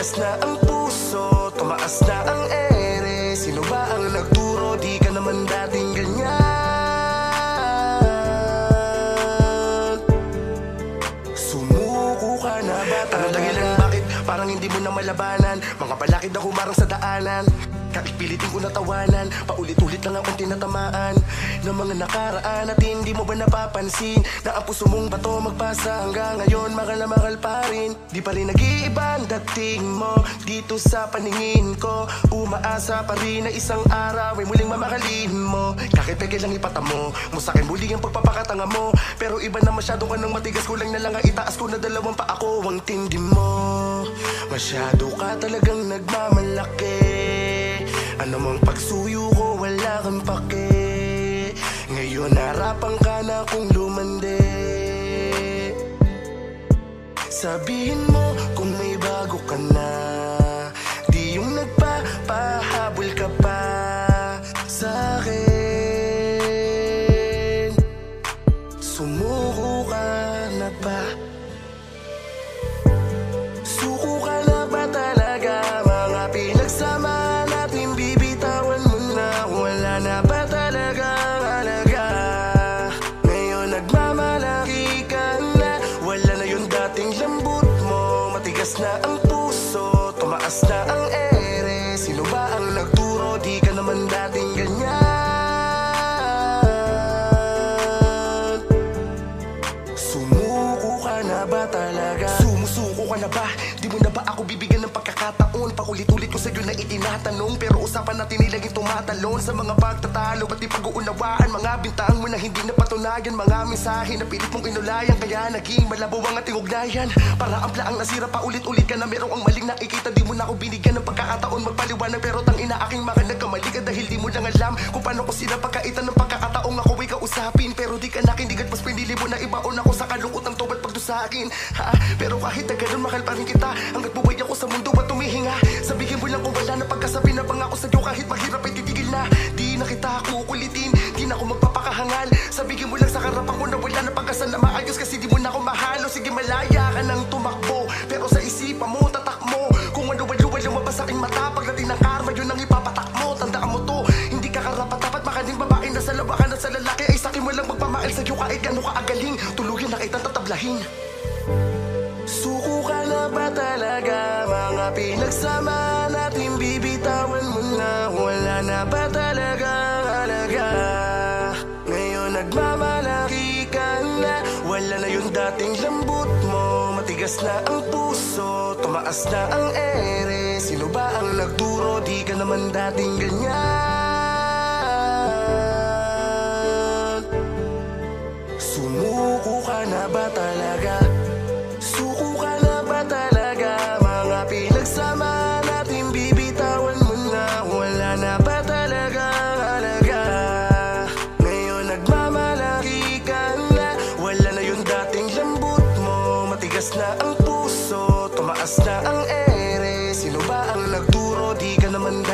Matigas na ang puso, tumaas na ang ere. Sino ba ang nagturo? Di ka naman dating ganyan. Sumuko ka na ba talaga? Anong dahilan bakit parang hindi mo na malabanan? Mga balakid na humarang sa daanan. Kahit pilitin ko natawanan, paulit-ulit lang akong tinatamaan ng mga nakaraan. At hindi mo ba napapansin na ang puso mong bato magpasa hanggang ngayon mahal na mahal pa rin? Di pa rin nag-iiba ang dating mo dito sa paningin ko. Umaasa pa rin na isang araw ay muling mamahalin mo. Kahit peke lang ipatamo mo sa'kin muli ang pagpapakatanga mo. Pero iba na masyadong anong matigas, kulang na lang ang itaas ko na dalawang pa ako ang tindi mo. Masyado ka talagang nagmamalaki. Ano mang pagsuyo ko, wala kang pake. Ngayon harapan ka na kung lumande. Sabihin mo kung may bago ka na, di yung nagpapahabol ka pa sa'kin. Sumuko ka na ba? Suko ka na ba talaga? Mga pinagsama na ang puso, tumaas na ang ere. Sino ba ang nagturo? Di ka naman dating ganyan. Sumuko ka na ba talaga? Sumusuko ka na ba? Di mo na ba ako bibigyan ng pagkakataon? Paulit-ulit ko sa'yo na itinatanong, pero usapan natin nilaging tumatalon sa mga pagtatalo. Ba't di pag-uunawaan mga bintang mo na hindi napatunayan? Mga mensahe na pilit mong inulayan, kaya naging malabo ang ating ugnayan. Para ampla ang nasira, paulit-ulit ka na merong ang maling nakikita. Di mo na ako binigyan ng pagkakataon magpaliwanag, pero tangina aking mga nagkamali ka dahil di mo lang alam kung paano ko sila pagkaitan ng pagkakataong ako ay kausapin. Pero di ka nakindigat, mas pinili mo na ibaon ako sa kalungkot ng tubat pagdo sa akin. Pero kahit na ganun, mahal pa rin kita hanggat buhay ako sa mundo at tumihinga. Sabihin mo lang kung wala na pagkasabi na pangako sa'yo, kahit mahirap ay titigil na. Di na kita kukulitin, di na ako magpapakahangal. Sabihin mo lang sa harapan ko na wala na pagkasal na maayos, kasi di mo na ako mahalo. Sige, malaya ka nang tumakbo, pero sa isipan mo, tatak mo kung ano-ano lumabas sa aking mata. Pagdating ng karma, yun ang ipapatak mo. Tandaan mo to, hindi ka karapat-dapat makaning babae na sa lawakan at sa lalaki ay sakin mo lang magpamahal sa'yo kahit gano'n ka agaling. Tuluyan na kitang tatablahin. Suko ka na ba talaga? Mga pinagsama natin bibitawan mo na. Wala na ba talagang halaga? Ngayon nagmamalaki ka na, wala na yung dating lambot mo. Matigas na ang puso, tumaas na ang ere. Sino ba ang nagturo? Di ka naman dating ganyan. Sumuko ka na ba talaga? Suko ka na ba talaga? Mga pinagsama natin bibitawan mo na. Wala na ba talagang halaga? Ngayon nagmamalaki ka na, wala na yung dating lambot mo. Matigas na ang puso, tumaas na ang ere. Sino ba ang nagturo? Di ka naman